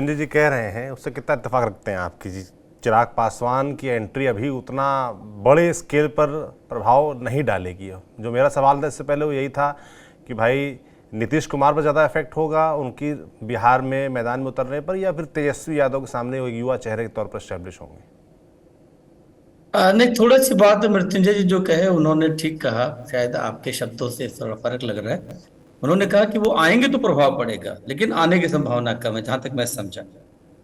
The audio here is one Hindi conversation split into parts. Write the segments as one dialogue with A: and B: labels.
A: मृत्युंजय जी कह रहे हैं उससे कितना इत्तेफाक रखते हैं आपकी जी? चिराग पासवान की एंट्री अभी उतना बड़े स्केल पर प्रभाव नहीं डालेगी। जो मेरा सवाल था इससे पहले वो यही था कि भाई नीतीश कुमार पर ज़्यादा इफेक्ट होगा उनकी बिहार में मैदान में उतरने पर, या फिर तेजस्वी यादव के सामने वो युवा चेहरे के तौर पर स्टैब्लिश होंगे?
B: नहीं, थोड़ा सी बात मृत्युंजय जी जो कहे उन्होंने ठीक कहा। शायद आपके शब्दों से थोड़ा फर्क लग रहा है। उन्होंने कहा कि वो आएंगे तो प्रभाव पड़ेगा, लेकिन आने की संभावना कम है, जहां तक मैं समझा।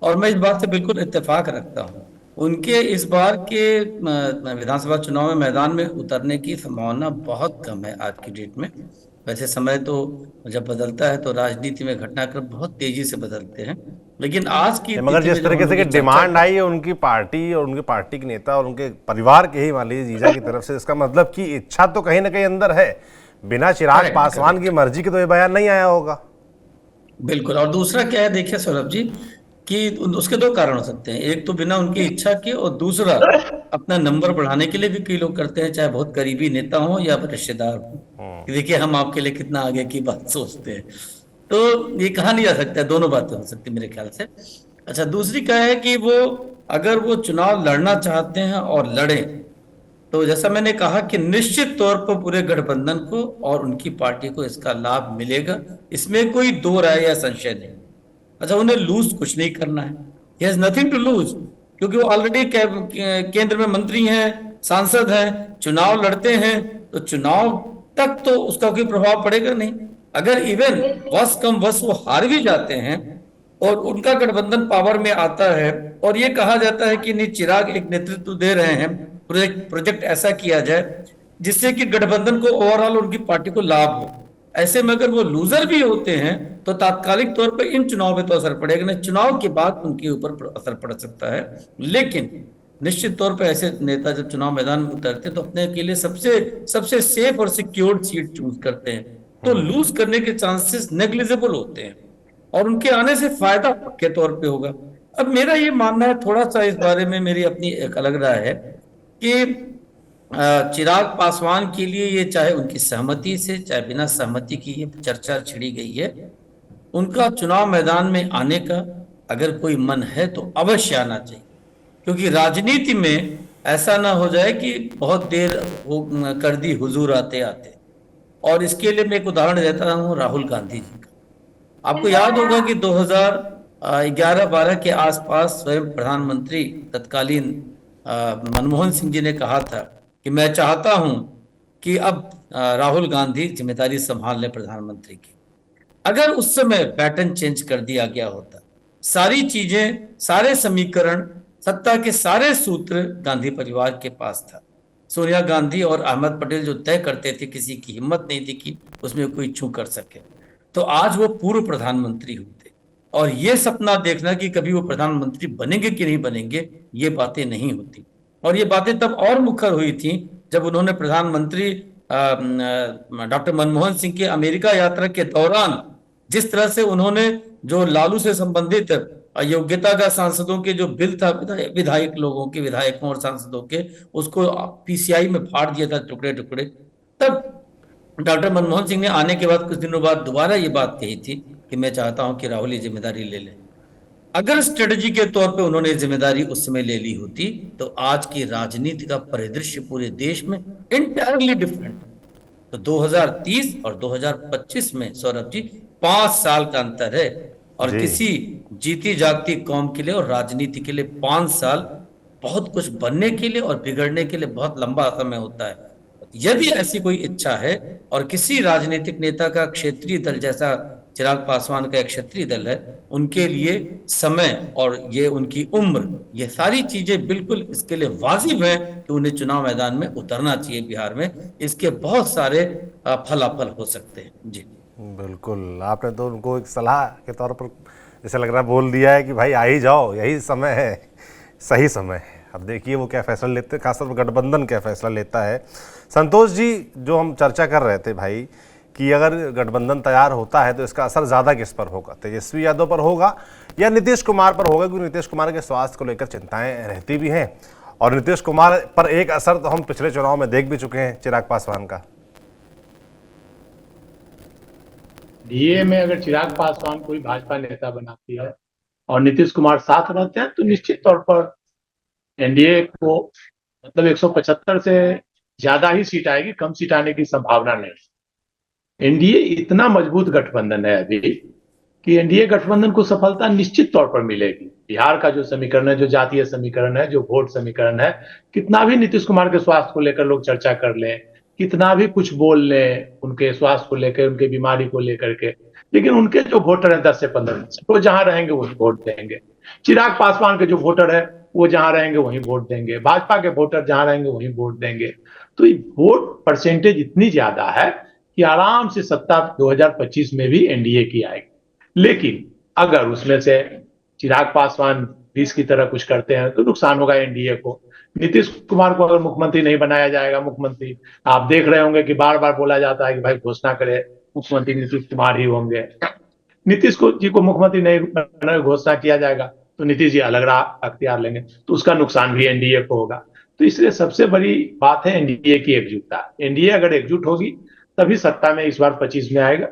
B: और मैं इस बात से बिल्कुल इत्तेफाक रखता हूँ। उनके इस बार के विधानसभा चुनाव में मैदान में उतरने की संभावना बहुत कम है आज की डेट में। वैसे समय तो जब बदलता है तो राजनीति में घटनाक्रम बहुत तेजी से बदलते हैं, लेकिन आज की
A: मगर
B: स्थिति में
A: जिस
B: जब हम
A: तरीके से
B: लोग
A: कि
B: ये चर्चा
A: डिमांड आई है उनकी पार्टी और उनके पार्टी के नेता और उनके परिवार के ही मान लीजिए जीजा की तरफ से, इसका मतलब कि इच्छा तो कहीं ना कहीं अंदर है। बिना चिराग
B: करेक्ट
A: पासवान की
B: करेक्ट,
A: मर्जी के तो ये बयान नहीं आया होगा।
B: बिल्कुल। और दूसरा क्या है, देखिए सौरभ जी, कि उसके दो कारण हो सकते हैं। एक तो बिना उनकी इच्छा के, और दूसरा अपना नंबर बढ़ाने के लिए भी कई लोग करते हैं, चाहे बहुत करीबी नेता हो या रिश्तेदार हो, कि देखिए हम आपके लिए कितना आगे की बात सोचते हैं। तो ये कहा नहीं जा सकता है, दोनों बातें हो सकती मेरे ख्याल से। अच्छा, दूसरी क्या है कि वो अगर वो चुनाव लड़ना चाहते हैं और लड़े, तो जैसा मैंने कहा कि निश्चित तौर पर पूरे गठबंधन को और उनकी पार्टी को इसका लाभ मिलेगा। इसमें कोई दो राय या संशय नहीं। अच्छा, उन्हें लूज कुछ नहीं करना है। He has nothing to lose, क्योंकि वो ऑलरेडी केंद्र में मंत्री हैं, सांसद हैं, चुनाव लड़ते हैं। तो चुनाव तक तो उसका कोई प्रभाव पड़ेगा नहीं। अगर इवन बस कम बस वो हार भी जाते हैं और उनका गठबंधन पावर में आता है, और ये कहा जाता है कि नहीं, चिराग एक नेतृत्व दे रहे हैं, प्रोजेक्ट प्रोजेक्ट ऐसा किया जाए जिससे कि गठबंधन को ओवरऑल उनकी पार्टी को लाभ हो। ऐसे में अगर वो लूजर भी होते हैं तो तात्कालिक तौर पर इन चुनाव पे तो असर पड़ेगा नहीं, चुनाव के बाद उनके ऊपर असर पड़ सकता है। लेकिन निश्चित तौर पर ऐसे नेता जब चुनाव मैदान में उतरते हैं तो अपने के लिए सबसे सबसे सेफ और सिक्योर्ड सीट चूज करते हैं। तो लूज करने के चांसेस नेग्लिजिबल होते हैं, और उनके आने से फायदा पक्के तौर पे होगा। अब मेरा ये मानना है, थोड़ा सा इस बारे में मेरी अपनी एक अलग राय है, कि चिराग पासवान के लिए ये, चाहे उनकी सहमति से चाहे बिना सहमति की ये चर्चा छिड़ी गई है, उनका चुनाव मैदान में आने का अगर कोई मन है तो अवश्य आना चाहिए। क्योंकि राजनीति में ऐसा ना हो जाए कि बहुत देर हो कर दी हुजूर आते आते। और इसके लिए मैं एक उदाहरण देता हूँ, राहुल गांधी जी का। आपको याद होगा कि 2011-12 के आसपास स्वयं प्रधानमंत्री तत्कालीन मनमोहन सिंह जी ने कहा था कि मैं चाहता हूं कि अब राहुल गांधी जिम्मेदारी संभाल ले प्रधानमंत्री की। अगर उस समय पैटर्न चेंज कर दिया गया होता, सारी चीजें, सारे समीकरण, सत्ता के सारे सूत्र गांधी परिवार के पास था। सोनिया गांधी और अहमद पटेल जो तय करते थे, किसी की हिम्मत नहीं थी कि उसमें कोई छू कर सके। तो आज वो पूर्व प्रधानमंत्री होते, और ये सपना देखना कि कभी वो प्रधानमंत्री बनेंगे कि नहीं बनेंगे, ये बातें नहीं होती। और ये बातें तब और मुखर हुई थी जब उन्होंने प्रधानमंत्री डॉक्टर मनमोहन सिंह की अमेरिका यात्रा के दौरान जिस तरह से उन्होंने जो लालू से संबंधित अयोग्यता का सांसदों के जो बिल था, विधायक लोगों के, विधायकों और सांसदों के, उसको पीसीआई में फाड़ दिया था टुकड़े टुकड़े। तब डॉक्टर मनमोहन सिंह ने आने के बाद कुछ दिनों बाद दोबारा ये बात कही थी कि मैं चाहता हूं कि राहुल ये जिम्मेदारी ले ले। अगर स्ट्रेटजी के तौर पे उन्होंने जिम्मेदारी उस समय ले ली होती तो आज की राजनीति का परिदृश्य पूरे देश में इंटायरली डिफरेंट। तो 2030 और 2025 में सौरभ जी 5 साल का अंतर है। और
A: जी
B: किसी जीती जागती कौम के लिए और राजनीति के लिए 5 साल बहुत कुछ बनने के लिए और बिगड़ने के लिए बहुत लंबा समय होता है। यदि ऐसी कोई इच्छा है और किसी राजनीतिक नेता का क्षेत्रीय दल, जैसा चिराग पासवान का एक क्षेत्रीय दल है, उनके लिए समय और ये उनकी उम्र, ये सारी चीजें बिल्कुल इसके लिए वाजिब है कि उन्हें चुनाव मैदान में उतरना चाहिए बिहार में। इसके बहुत सारे फलाफल हो सकते हैं जी।
A: बिल्कुल, आपने तो उनको एक सलाह के तौर पर जैसे लग रहा है बोल दिया है कि भाई आ ही जाओ, यही समय है, सही समय है। अब देखिए वो क्या फैसला लेते हैं, खासतौर पर गठबंधन क्या फैसला लेता है। संतोष जी, जो हम चर्चा कर रहे थे भाई कि अगर गठबंधन तैयार होता है तो इसका असर ज़्यादा किस पर होगा, तेजस्वी यादव पर होगा या नीतीश कुमार पर होगा? क्योंकि नीतीश कुमार के स्वास्थ्य को लेकर चिंताएं रहती भी हैं, और नीतीश कुमार पर एक असर तो हम पिछले चुनाव में देख भी चुके हैं चिराग पासवान का।
C: डीए में अगर चिराग पासवान कोई भाजपा नेता बनाती है और नीतीश कुमार साथ रहते हैं, तो निश्चित तौर पर एनडीए को मतलब 175 से ज्यादा ही सीट आएगी, कम सीट आने की संभावना नहीं। एनडीए इतना मजबूत गठबंधन है अभी कि एनडीए गठबंधन को सफलता निश्चित तौर पर मिलेगी। बिहार का जो समीकरण है, जो जातीय समीकरण है, जो वोट समीकरण है, कितना भी नीतीश कुमार के स्वास्थ्य को लेकर लोग चर्चा कर लें, कितना भी कुछ बोल लें उनके स्वास्थ्य को लेकर, उनके बीमारी को लेकर के, लेकिन उनके जो वोटर हैं 10 से 15%, वो जहां रहेंगे वो वोट देंगे। चिराग पासवान के जो वोटर है वो जहां रहेंगे वहीं वोट देंगे, भाजपा के वोटर जहां रहेंगे वहीं वोट देंगे। तो ये वोट परसेंटेज इतनी ज्यादा है कि आराम से सत्ता 2025 में भी एनडीए की आएगी। लेकिन अगर उसमें से चिराग पासवान 20 की तरह कुछ करते हैं तो नुकसान होगा एनडीए को। नीतीश कुमार को अगर मुख्यमंत्री नहीं बनाया जाएगा, मुख्यमंत्री आप देख रहे होंगे कि बार बार बोला जाता है कि भाई घोषणा करे मुख्यमंत्री नीतीश कुमार ही होंगे। नीतीश को जी को मुख्यमंत्री नहीं घोषणा किया जाएगा तो नीतीश जी अलग राह अख्तियार लेंगे, तो उसका नुकसान भी एनडीए को होगा। तो इसलिए सबसे बड़ी बात है एनडीए की एकजुटता। एनडीए अगर एकजुट होगी तभी सत्ता में इस बार 25 में आएगा,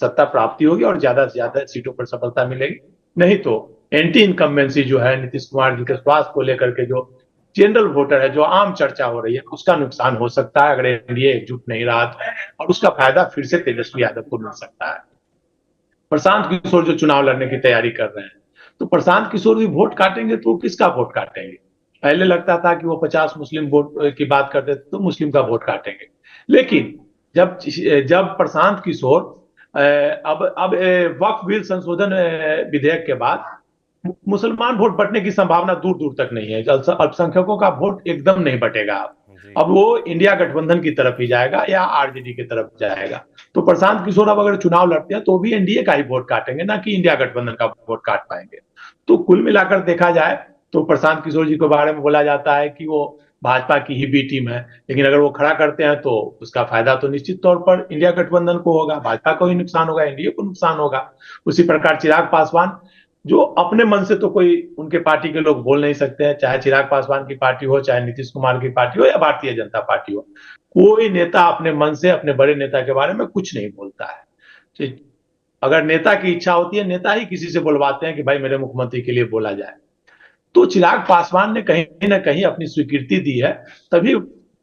C: सत्ता प्राप्ति होगी और ज्यादा से ज्यादा सीटों पर सफलता मिलेगी। नहीं तो एंटी इनकम्बेंसी जो है नीतीश कुमार जी के स्वास्थ्य को लेकर के जो जनरल वोटर है, जो आम चर्चा हो रही है, उसका नुकसान हो सकता है अगर एनडीए एकजुट नहीं रहा तो, और उसका फायदा फिर से तेजस्वी यादव को मिल सकता है। प्रशांत किशोर जो चुनाव लड़ने की तैयारी कर रहे हैं, तो प्रशांत किशोर भी वोट काटेंगे तो किसका वोट काटेंगे? पहले लगता था कि वो 50 मुस्लिम वोट की बात करते थे तो मुस्लिम का वोट काटेंगे, लेकिन जब जब प्रशांत किशोर अब वक्फ बिल संशोधन विधेयक के बाद मुसलमान वोट बटने की संभावना दूर दूर तक नहीं है। अल्पसंख्यकों का वोट एकदम नहीं बटेगा। अब वो इंडिया गठबंधन की तरफ ही जाएगा या आरजेडी की तरफ जाएगा। तो प्रशांत किशोर अब अगर चुनाव लड़ते हैं तो भी एनडीए का ही वोट काटेंगे, ना कि इंडिया गठबंधन का वोट काट पाएंगे। तो कुल मिलाकर देखा जाए तो प्रशांत किशोर जी के बारे में बोला जाता है कि वो भाजपा की ही बी टीम है, लेकिन अगर वो खड़ा करते हैं तो उसका फायदा तो निश्चित तौर पर इंडिया गठबंधन को होगा, भाजपा को ही नुकसान होगा, एनडीए को नुकसान होगा। उसी प्रकार चिराग पासवान जो अपने मन से तो कोई उनके पार्टी के लोग बोल नहीं सकते हैं, चाहे चिराग पासवान की पार्टी हो, चाहे नीतीश कुमार की पार्टी हो या भारतीय जनता पार्टी हो, कोई नेता अपने मन से अपने बड़े नेता के बारे में कुछ नहीं बोलता है। अगर नेता की इच्छा होती है, नेता ही किसी से बुलवाते हैं कि भाई मेरे मुख्यमंत्री के लिए बोला जाए। तो चिराग पासवान ने कहीं ना कहीं अपनी स्वीकृति दी है, तभी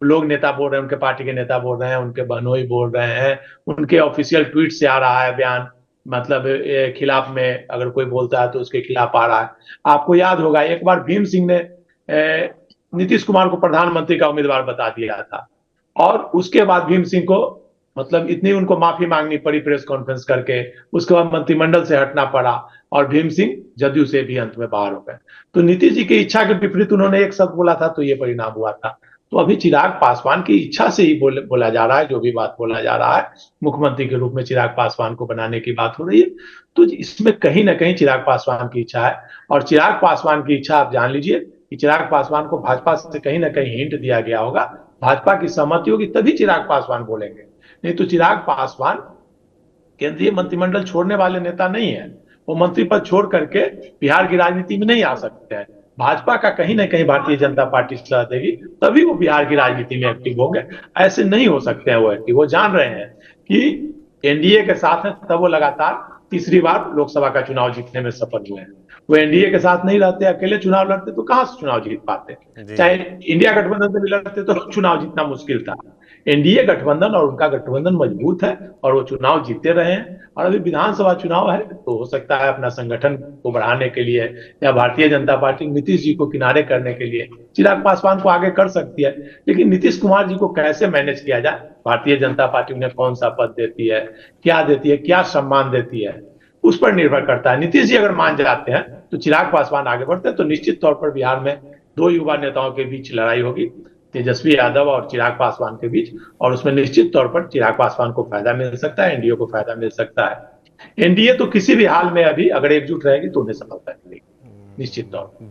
C: लोग नेता बोल रहे हैं, उनके पार्टी के नेता बोल रहे हैं, उनके बहनोई बोल रहे हैं, उनके ऑफिशियल ट्वीट से आ रहा है बयान, मतलब खिलाफ में अगर कोई बोलता है तो उसके खिलाफ आ रहा है। आपको याद होगा एक बार भीम सिंह ने नीतीश कुमार को प्रधानमंत्री का उम्मीदवार बता दिया था, और उसके बाद भीम सिंह को मतलब इतनी उनको माफी मांगनी पड़ी प्रेस कॉन्फ्रेंस करके, उसके बाद मंत्रिमंडल से हटना पड़ा और भीम सिंह जदयू से भी अंत में बाहर हो गए। तो नीतीश जी की इच्छा के विपरीत उन्होंने एक शब्द बोला था तो ये परिणाम हुआ था। तो अभी चिराग पासवान की इच्छा से ही बोला जा रहा है, जो भी बात बोला जा रहा है, मुख्यमंत्री के रूप में चिराग पासवान को बनाने की बात हो रही है। तो इसमें कहीं ना कहीं चिराग पासवान की इच्छा है, और चिराग पासवान की इच्छा आप जान लीजिए कि चिराग पासवान को भाजपा से कहीं ना कहीं हिंट दिया गया होगा, भाजपा की सहमति होगी तभी चिराग पासवान बोलेंगे, नहीं तो चिराग पासवान केंद्रीय मंत्रिमंडल छोड़ने वाले नेता नहीं है। वो मंत्री पद छोड़ करके बिहार की राजनीति में नहीं आ सकते हैं। भाजपा का कहीं ना कहीं भारतीय जनता पार्टी सलाह देगी तभी वो बिहार की राजनीति में एक्टिव होंगे, ऐसे नहीं हो सकते हैं वो एक्टिव। वो जान रहे हैं कि एनडीए के साथ है तब वो लगातार तीसरी बार लोकसभा का चुनाव जीतने में सफल हुए हैं। वो एनडीए के साथ नहीं रहते, अकेले चुनाव लड़ते तो कहां से चुनाव जीत पाते? चाहे इंडिया गठबंधन से भी लड़ते तो चुनाव जीतना मुश्किल था। एनडीए गठबंधन और उनका गठबंधन मजबूत है और वो चुनाव जीतते रहे हैं। और अभी विधानसभा चुनाव है तो हो सकता है अपना संगठन को बढ़ाने के लिए या भारतीय जनता पार्टी नीतीश जी को किनारे करने के लिए चिराग पासवान को आगे कर सकती है। लेकिन नीतीश कुमार जी को कैसे मैनेज किया जाए, भारतीय जनता पार्टी उन्हें कौन सा पद देती है, क्या देती है, क्या सम्मान देती है, उस पर निर्भर करता है। नीतीश जी अगर मान जाते हैं तो चिराग पासवान आगे बढ़ते हैं, तो निश्चित तौर पर बिहार में दो युवा नेताओं के बीच लड़ाई होगी, तेजस्वी यादव और चिराग पासवान के बीच, और उसमें निश्चित तौर पर चिराग पासवान को फायदा मिल सकता है, एनडीए को फायदा मिल सकता है। एनडीए तो किसी भी हाल में अभी अगर एकजुट रहेगी तो उन्हें सफलता मिलेगी निश्चित तौर पर।